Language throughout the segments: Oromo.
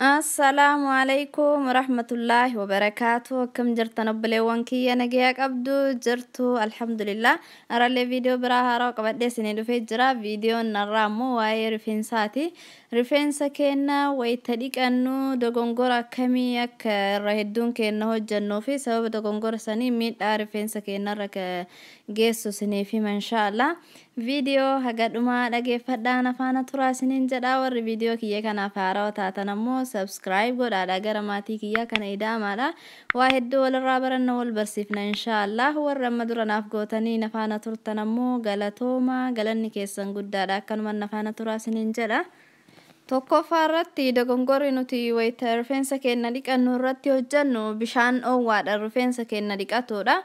السلام عليكم ورحمة الله وبركاته. كم جرتنا بلوانكي أنا جاك أبدو جرتو الحمد لله. أرى لي فيديو براها راق بدي سنيدو في جرا فيديو نرامو واي رفين ساتي رفين سكينا ويتديك أنو دغنغورا كميك رهدون كأنه جنو في سبب دغنغورا سني ميت رفين سكينا رك جيسو سني في ما شاء الله فيديو هقد ما لقي فدانا فانا ترى سنين جدا فيديو كي كان فارو تاتنمو سبسكرايب قد على جرماتي كي كان إدام على واحد دول الرابر النول برسيفنا إن شاء الله والرمدور نافقوتني نفانا ترتنمو غلطوما غلني كيسان قد على كان من نفانا ترى سنين جدا Tokko farratti dogongorri nuti wayita rifeensa keenya dhiqannu irratti hojjennu bishaan dhoowwaadha rifeensa keenya dhiqatuudha.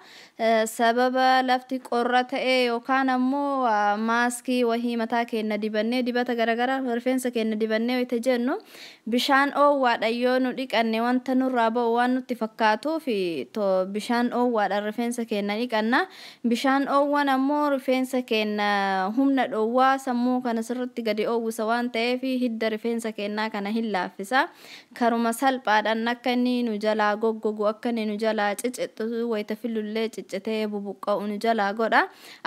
Sababa lafti qorra ta'e yookaan ammoo maaskii wahii mataa keenya dibannee dibata garagara rifeensa keenya dibannee wayita jennu bishaan dhoowwaadha yoo nu dhiqanne wanta nurraa ba'u waan nutti fakkaatuuf bishaan dhoowwaadha rifeensa keenya dhiqanna. Bishaan dhoowwan ammoo rifeensa keenya humna dhoowwaa sammuu kana sirriitti gadi dhoowwisa waan ta'eef hidda rifeensa keenya kana hin laaffisa. Karuma salphaadhaan akka inni nu jalaa goggogu akka inni nu jalaa ciccittu wayita filullee ciccitee bubuqqa'u nu jalaa godha.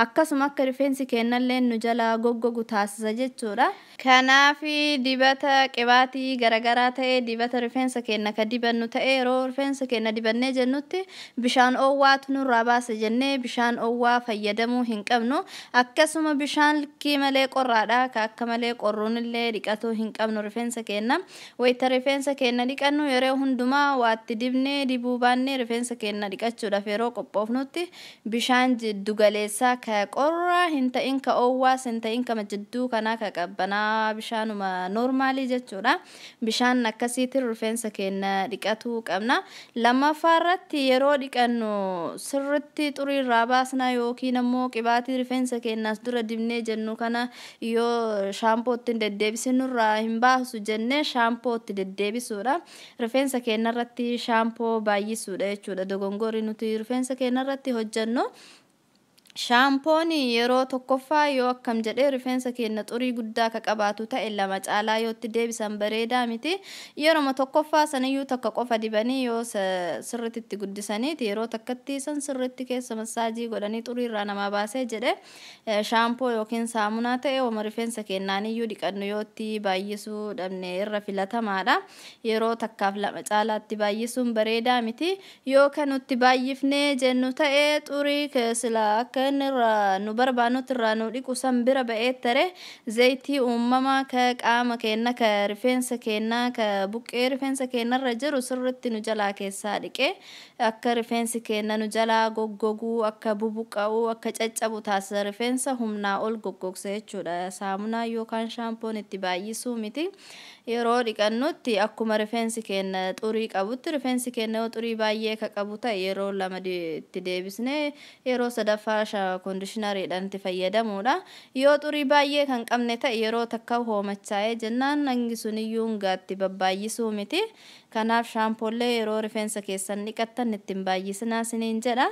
Akkasuma akka rifeensi keenya illee nu jalaa goggogu taasisa jechuudha. Kanaaf dibata qibaatii garagaraa ta'e dibata rifeensa keenya ka dibannu ta'e yeroo rifeensa keenya dibannee jennutti bishaan dhoowwaatu nurraa baasa jennee bishaan dhoowwaa fayyadamuu hin qabnu. Akkasuma bishaan likkii malee qorraadha akka malee qorruun illee dhiqatuu hin qabnu rifeensa keenya. Wayita rifeensa keenya dhiqannu yeroo hundumaa waatti dibnee dibuu baannee rifeensa keenya dhiqachuudhaaf yeroo qophoofnutti bishaan jiddu galeessaa ka qorraa hin ta'in ka dhoowwaas hin ta'in ka jidduu kanaa ka qabbanaa bishaanuma normaalii jechuudha. Bishaan akkasiitiin rifeensa keenya dhiqatuu qabna. Lammaffaarratti yeroo dhiqannu sirriitti xurii irraa baasna yookiin ammoo qibaatii rifeensa keenyaas dura dibnee jennu kana yoo shaampootti deddeebisnu irraa hin baasu jennee shaampootti deddeebisuudha. Rifeensa keenya irratti shaampoo baay'isuudha jechuudha. Dogongorri nuti rifeensa keenya irratti hojjennu Shampoon yeroo tokkoffaa yoo akkam jedhee rifeensa keenya xurii guddaa ka qabaatu ta'e lama caalaa yoo itti deebisan bareedaa miti. Yeroo tokkoffaa saniyyuu takka qofa dibanii yoo sirriitti itti guddisaniiti yeroo takkatti san sirriitti keessa masaajii godhanii xurii irraa nama baasee jedhe shaampoo yookiin saamunaa ta'e oma rifeensa keenyaaniyyuu dhiqannu yoo itti baay'isuu dhabne irra filatamaadha. Yeroo takkaaf lama caalaatti baay'isuun bareedaa miti. Yoo kan nuti baay'ifnee jennu ta'e xurii keessaa akka nu barbaannutti irraa nu dhiqu san bira ba'ee ture zayitii uumamaa ka qaama keenya ka rifeensa keenya ka buqqee rifeensa keenya irra jiru sirriitti nu jalaa keessaa dhiqee akka rifeensi keenya nu jalaa goggoguu akka bubuqqa'u akka caccabu taasisa rifeensa humnaa ol goggogsa jechuudha. Saamunaa yookaan shaampoon itti baay'isuu miti. Yeroo dhiqannutti akkuma rifeensi keenya xurii qabutti rifeensi keenya xurii baay'ee ka qabu ta'e yeroo lama itti deebisnee yeroo sadaffaa kondiishinariidhaan itti fayyadamuudha. Yoo xurii baay'ee kan qabne ta'e yeroo takka hoomachaa'ee jennaan hangi suniyyuu gaatti babbaay'isuu miti. Kanaaf shaampoolee yeroo rifeensa keessan dhiqattan ittiin baay'isinaa siniin jedha.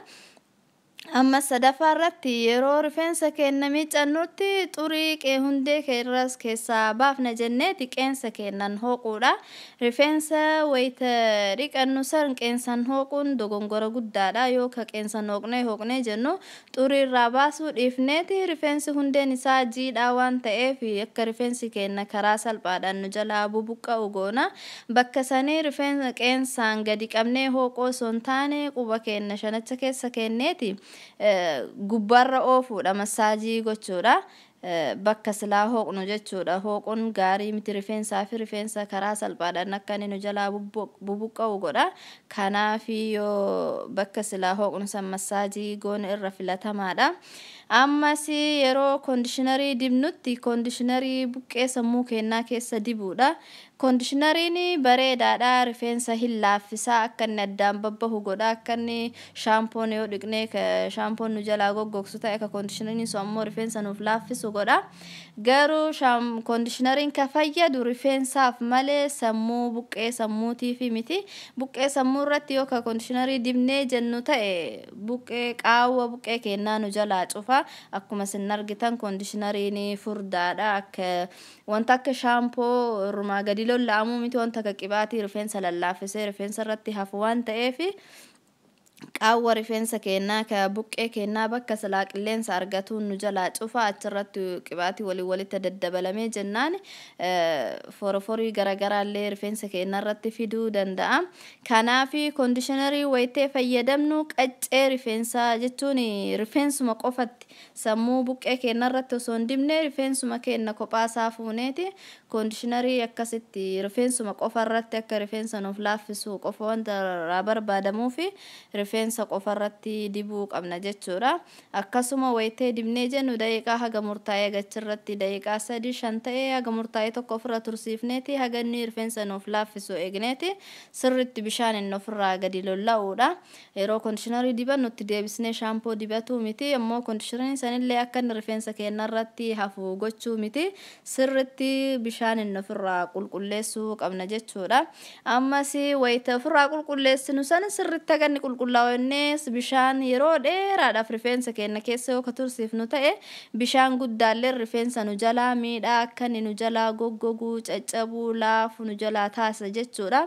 Amma sadaffaarratti yeroo rifeensa keenya miiccannutti xurii hundee keerras keessaa baafna jennee qeensa keenyan hooquudha. Rifeensa wayita dhiqannu san qeensan hooquun dogongora guddaadha. Yoo ka qeensan hooqnee jennu xurii irraa baasuu dhiifneeti rifeensi hundeen isaa jiidhaa waan ta'eef akka rifeensi keenya karaa salphaadhaan nu jalaa bubuqqa'u goona. Bakka sanii rifeensa qeensaan gadi qabnee hooqoo osoo hin taane quba keenya shanacha keessa kenneeti. Gubbarra oofuudha masaajii gochuudha. Bakka silaa hooqnu jechuudha. Hooquun gaarii miti rifeensaa fi rifeensa karaa salphaadhaan akka inni nu jalaa bubuqqa'u godha. Kanaaf yoo bakka silaa hooqnu san masaajii goona irra filatamaadha. Ammas yeroo kondiishinarii dibnutti kondiishinarii buqqee sammuu keenyaa keessa dibuudha. Kondiishinariin bareedaadha rifeensa hin laaffisaa akka inni addaan babbahu godha akka inni shaampoon yoo dhiqnee shaampoon nu jalaa goggogsu ta'e ka kondiishinariin sun ammoo rifeensa nuuf laaffisu godha. garuu koondishinariin ka fayyadu rifeensaaf malee sammuu buqqee sammuutii fi miti. Buqqee sammuu irratti yoo ka koondishinarii dibnee jennu ta'e buqqee qaawwa buqqee kennaa nu jalaa cufa. Akkuma isin argitan koondishinariin furdaadha, akka wanta akka shaampoo rumaa gadi lolla'amuu miti, wanta akka qibaatii rifeensa lallaafisee rifeensa irratti hafu waan ta'eef qaawwa rifeensa kennaa ka buqqee kennaa bakka silaa qilleensa argatuun nu jalaa cufa. Achirratti qibaatii walitti daddabalamee jennaan foroforii garagaraallee rifeensa kennaa irratti fiduu danda'a. Kanaafi koondishinarii wayitee fayyadamnu qaccee rifeensaa jechuun rifeensuma qofatti sammuu buqqee kennaa irratti osoo hin dibne rifeensuma kenna kophaasaa fuuneeti koondishinarii akkasitti rifeensuma qofa irratti akka rifeensa nuuf laaffisu qofa wanta irraa barbaadamuu fi rifeensa qofa irratti dibuu qabna jechuudha. Akkasuma wayitee dibnee jennu daqiiqaa haga murtaa'ee gachirratti daqiiqaa 3-5 ta'ee haga murtaa'ee tokko ofirra tursiifneeti haga inni rifeensa nuuf laaffisu eegneeti sirritti bishaan inni ofirraa gadi lolla'uudha. Yeroo koondishinarii dibannu itti deebisnee shaampoo dibatu miti, ammoo koondishinariin sanillee akka inni rifeensa keenya irratti hafu gochuu miti, sirritti bishaan inni ofirraa qulqulleessuu qabna jechuudha. Ammas wayita ofirraa qulqulleessinu sana sirritti akka inni qulqullaa'onnees bishaan yeroo dheeraadhaaf rifeensa keenya keessa yoo ka tursiifnu ta'e bishaan guddaallee rifeensa nu jalaa miidhaa akka inni nu jalaa goggoguu caccabuu laafu nu jalaa taasisa jechuudha.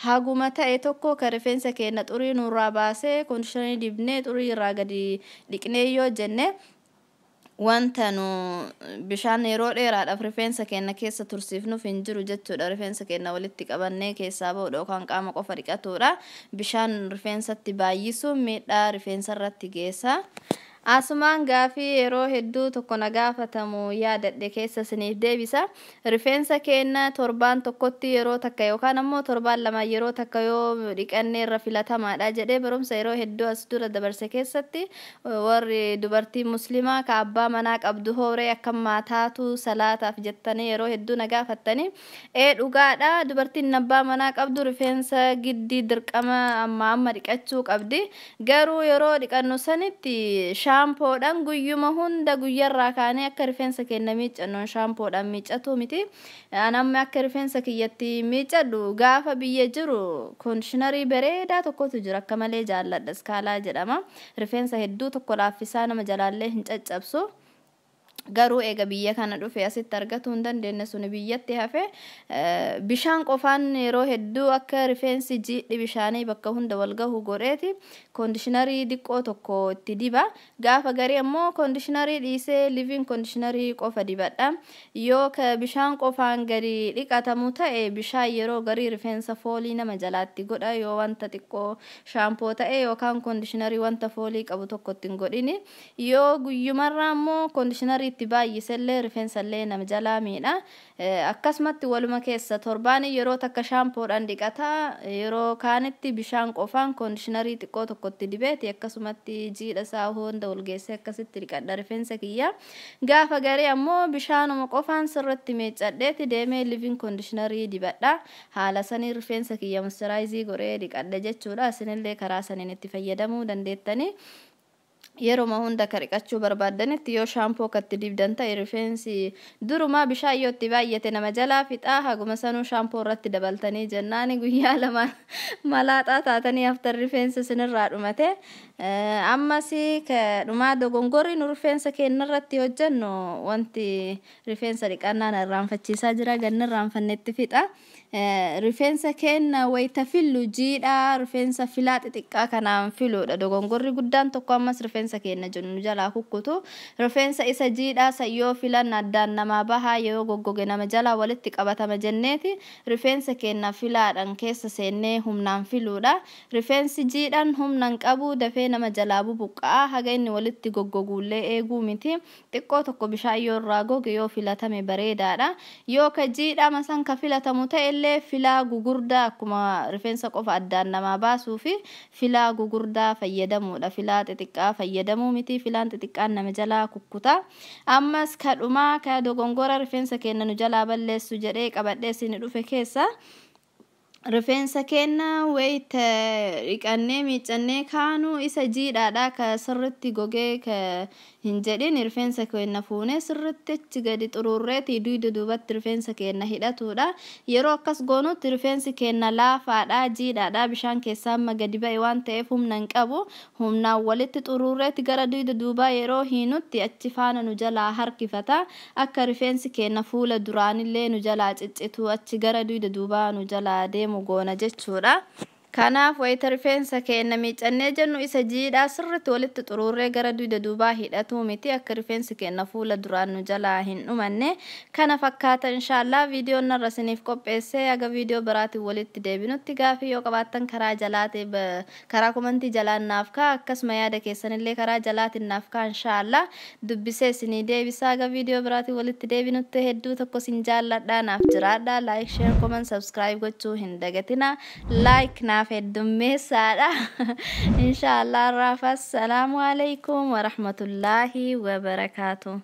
Haguma ta'e tokko ka rifeensa keenya xurii nurraa baasee koondishinarii dibnee xurii irraa gadi dhiqnee yoo jenne wanta nu bishaan yeroo dheeraadhaaf rifeensa keenya keessa tursiifnuuf hin jiru jechuudha. Rifeensa keenya walitti qabannee keessaa ba'uudha yookaan qaama qofa dhiqatuudha. Bishaan rifeensatti baay'isuun miidhaa rifeensa irratti geessa. Asumaan gaafii yeroo hedduu tokko na gaafatamu yaadadhe keessa isiniif deebisa. Rifeensa keenya torbaan tokkotti yeroo takka yookaan ammoo torbaan lama yeroo takka yoo dhiqannee irra filatamaadha jedhee barumsa yeroo hedduu as dura dabarse keessatti warri dubartii muslimaa ka abbaa manaa qabdu hooree akka maataatu salaataaf jettanii yeroo hedduu na gaafattanii dhugaadha. Dubartiin abbaa manaa qabdu rifeensa giddii dirqama amma dhiqachuu qabdi. Garuu yeroo dhiqannu sanitti shaampoodhaan guyyuma hunda guyyarraa kaanee akka rifeensa keenya miiccannoon shaampoodhaan miiccatu miti. Anamni akka rifeensa kiyyatti miiccadhu gaafa biyya jiru koondishinarii bareedaa tokkotu jira akka malee jaalladha. Skaalaa jedhama. Rifeensa hedduu tokko laaffisaa nama jalaallee hin caccabsu. Garuu eega biyya kana dhufe asitti argatu hin dandeenye suni biyyatti hafe bishaan qofaan yeroo hedduu akka rifeensi jiidhi bishaanii bakka hunda wal gahu godheeti koondishinarii diqqoo tokko itti diba. Gaafa garii ammoo koondishinarii dhiisee liviin koondishinarii qofa dibadha. Yoo ka bishaan qofaan gadi dhiqatamu ta'e bishaan yeroo garii rifeensa foolii nama jalaatti godha. Yoo wanta xiqqoo shaampoo ta'e yookaan koondishinarii wanta foolii qabu tokko ittiin godhini. Yoo guyyumarraa ammoo koondishinarii itti baay'isellee rifeensallee nama jalaa miidha. Akkasumatti waluma keessa torbaanii yeroo takka shaampoodhaan dhiqata, yeroo kaanitti bishaan qofaan koondishinarii xiqqoo tokkotti dibeeti akkasumatti jiidha isaa hunda walgeessee akkasitti dhiqadha rifeensa kiyya. Gaafa garii ammoo bishaanuma qofaan sirritti miiccadheeti deemee liviin koondishinarii dibadha. Haala sanii rifeensa kiyya moisturaayizii godhee dhiqadha jechuudha. Isinillee karaa saniin itti fayyadamuu dandeettanii. Yeroo hunda ka dhiqachuu barbaadanitti yoo shaampoo katti dibdan ta'e rifeensi durumaa bishaan yoo itti baay'ate nama jalaa fixaa. Haguma sanuu shaampoo irratti dabaltanii jennaani guyyaa lama malaaxaa taatanii haftan rifeensi isinirraa dhumate. Ammas ka dhumaa dogongorri nu rifeensa keenya irratti hojjennu wanti rifeensa dhiqannaan irraanfachiisaa jira ganna irraanfannetti fixa. Rifeensa keenya wayita fillu jiidhaa rifeensa filaa xixiqqaa kanaan filuudha. Dogongorri guddaan tokko ammas rifeensa keenya jennu jalaa kukkutu. Rifeensa isa jiidhaa sayyoo filan addaan namaa bahaa yoo goggoge nama jalaa walitti qabatama jenneeti rifeensa keenya filaadhaan keessa seennee humnaan filuudha. Rifeensi jiidhaan humnaan qabu dafee nama jalaa bubuqqaa haga inni walitti goggoguullee eeguu miti. Xiqqoo tokko bishaan yoo irraa goge yoo filatame bareedaadha. Yoo ka jiidhaa masan ka filatamu ta'e filaa gugurdaa akkuma rifeensa qofa addaan namaa baasuu fi filaa gugurdaa fayyadamuudha. Filaa xixiqqaa fayyadamuu miti. Filaan xixiqqaan nama jalaa kukkuta. Ammas ka dhumaa ka dogongora rifeensa keenya nu jalaa balleessu jedhee qabadhee isin dhufe keessa rifeensa keenya wayita dhiqannee miiccannee kaanu isa jiidhaadha ka sirritti gogee ka hin jedhin rifeensa keenya fuunee sirriitti achi gadi xururreeti duyda duubatti rifeensa keenya hidhatuudha. Yeroo akkas goonutti rifeensi keenya laafaadha jiidhaadha bishaan keessaa amma gadi ba'e waan ta'eef humna hin qabu. Humnaan walitti xururreeti gara duyda duubaa yeroo hiinutti achi faana nu jalaa harkifata akka rifeensi keenya fuula duraanillee nu jalaa ciccitu achi gara duyda duubaa nu jalaa deemu goona jechuudha. Kanaaf wayita rifeensa keenya miicannee jennu isa jiidhaa sirriitti walitti xururree gara duyda duubaa hidhatu miti akka rifeensi keenya fuula duraan nu jalaa hin dhumanne. Kana fakkaata inshallah viidiyoon narra isiniif qopheessee aga viidiyoo biraatiin walitti deebinutti gaafii yoo qabaattan karaa jalaatii karaa komentii jalaan naaf kaa akkasuma yaada keessanillee karaa jalaatiin naaf kaa inshallah dubbisee isinii deebisaa aga viidiyoo biraatiin walitti deebinutti hedduu tokko sin jaalladhaa naaf jiraadhaa like share comment subscribe gochuu hin dagatina like naaf heddummeessaadha inshallah rafa assalamu alaikum wa rahmatullahi wa barakatuh.